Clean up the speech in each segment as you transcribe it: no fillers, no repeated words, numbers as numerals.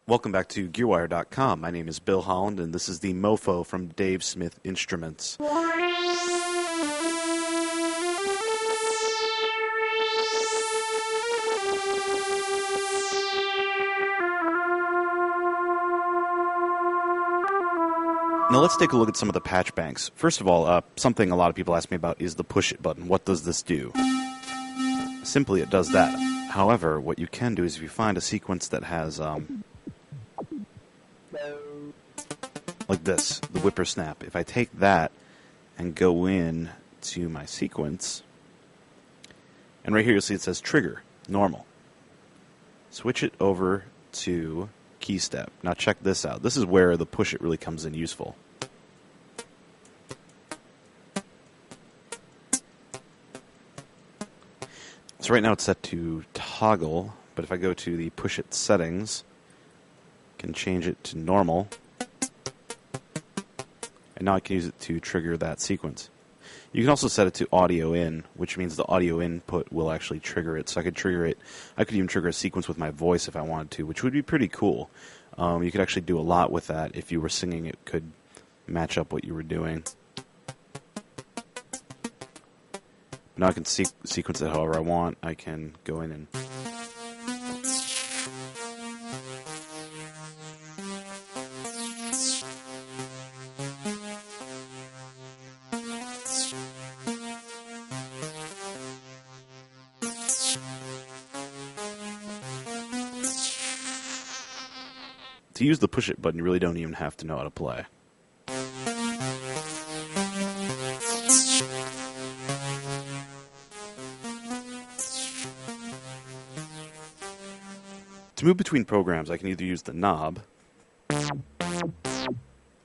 Welcome back to GearWire.com. My name is Bill Holland, and this is the Mopho from Dave Smith Instruments. Now let's take a look at some of the patch banks. First of all, something a lot of people ask me about is the push it button. What does this do? Simply, it does that. However, what you can do is if you find a sequence that has, like this, the whippersnap. If I take that and go in to my sequence, and right here you'll see it says trigger, normal. Switch it over to key step. Now check this out. This is where the push it really comes in useful. So right now it's set to toggle, but if I go to the push it settings, I can change it to normal. And now I can use it to trigger that sequence. You can also set it to audio in, which means the audio input will actually trigger it. So I could trigger it. I could even trigger a sequence with my voice if I wanted to, which would be pretty cool. You could actually do a lot with that. If you were singing, it could match up what you were doing. Now I can sequence it however I want. I can go in and to use the push it button, you really don't even have to know how to play. To move between programs, I can either use the knob,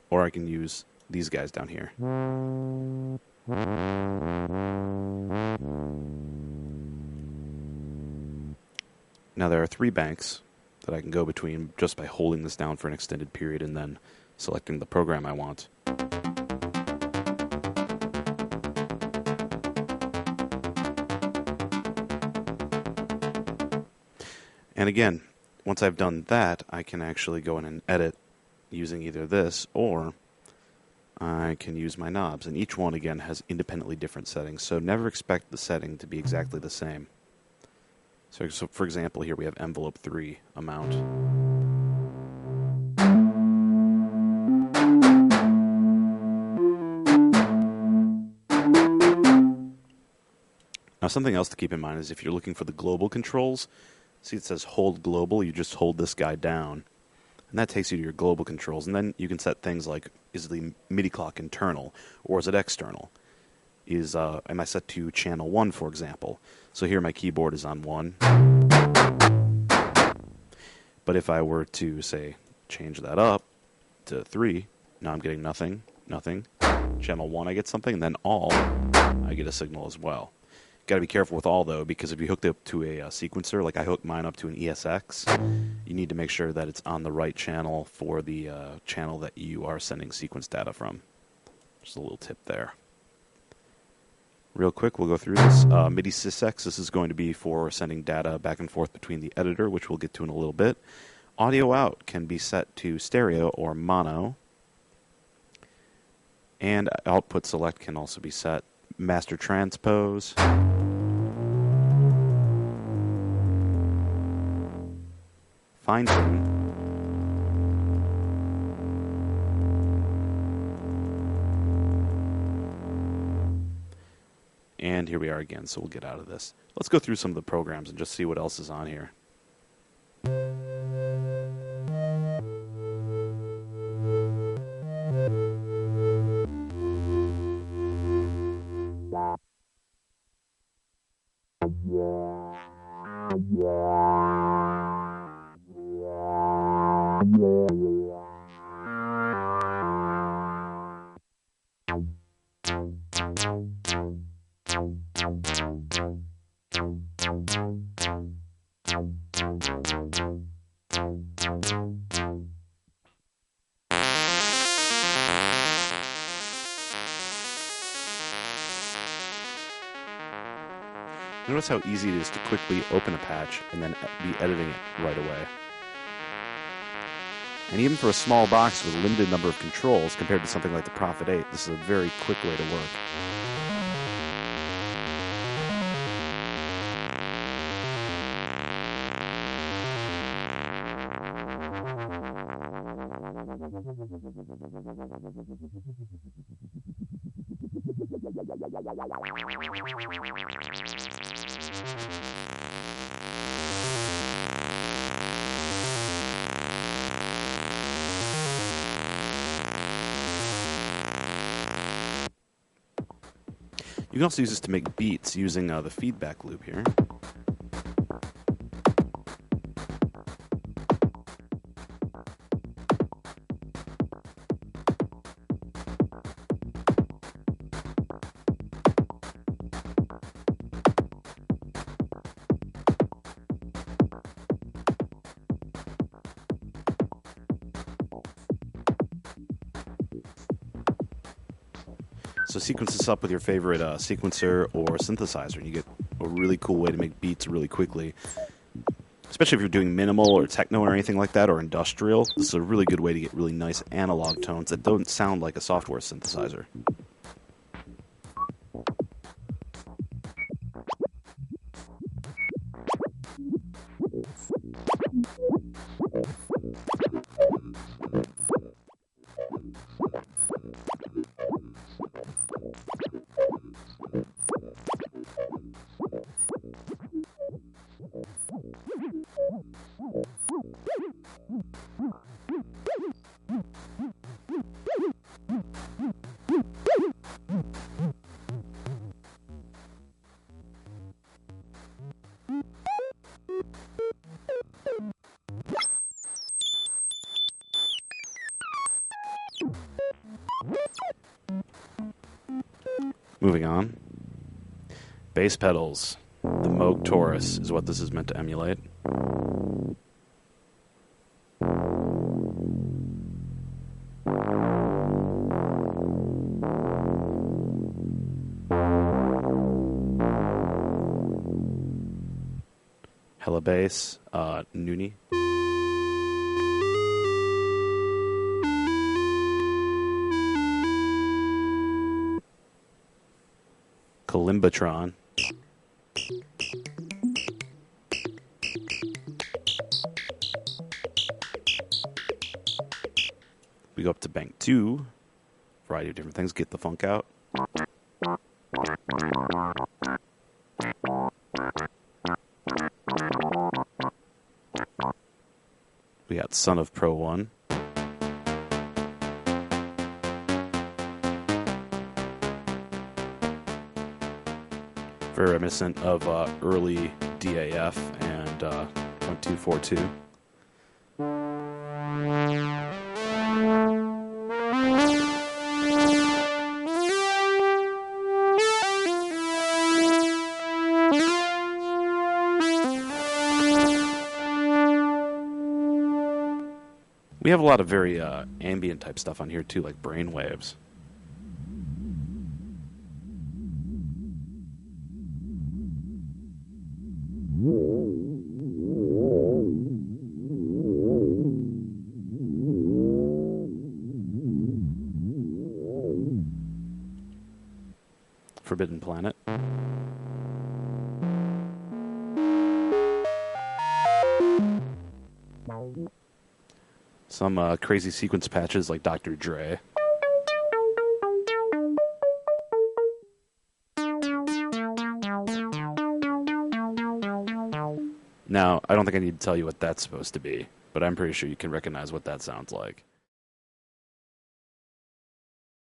or I can use these guys down here. Now there are 3 banks that I can go between just by holding this down for an extended period and then selecting the program I want. And again, once I've done that, I can actually go in and edit using either this or I can use my knobs. And each one, again, has independently different settings, so never expect the setting to be exactly the same. So for example, here we have envelope 3 amount. Now something else to keep in mind is if you're looking for the global controls, see it says hold global, you just hold this guy down. And that takes you to your global controls. And then you can set things like, is the MIDI clock internal or is it external? Am I set to channel 1, for example? So here my keyboard is on 1. But if I were to, say, change that up to 3, now I'm getting nothing, nothing. Channel 1 I get something, and then all, I get a signal as well. Got to be careful with all, though, because if you hooked it up to a sequencer, like I hooked mine up to an ESX, you need to make sure that it's on the right channel for the channel that you are sending sequence data from. Just a little tip there. Real quick, we'll go through this. MIDI sysx, this is going to be for sending data back and forth between the editor, which we'll get to in a little bit. Audio out can be set to stereo or mono. And output select can also be set. Master transpose. Fine tune. And here we are again, so we'll get out of this. Let's go through some of the programs and just see what else is on here. Notice how easy it is to quickly open a patch and then be editing it right away. And even for a small box with a limited number of controls compared to something like the Prophet 8, this is a very quick way to work. You can also use this to make beats using the feedback loop here. So sequence this up with your favorite sequencer or synthesizer, and you get a really cool way to make beats really quickly. Especially if you're doing minimal or techno or anything like that, or industrial, this is a really good way to get really nice analog tones that don't sound like a software synthesizer. Moving on. Bass pedals. The Moog Taurus is what this is meant to emulate. Hella bass, Noonie. Kalimbatron. We go up to bank 2. Variety of different things. Get the funk out. We got Son of Pro 1. Very reminiscent of early DAF and 1242. We have a lot of very ambient type stuff on here too, like brainwaves. Forbidden Planet. Some crazy sequence patches like Dr. Dre. Now, I don't think I need to tell you what that's supposed to be, but I'm pretty sure you can recognize what that sounds like.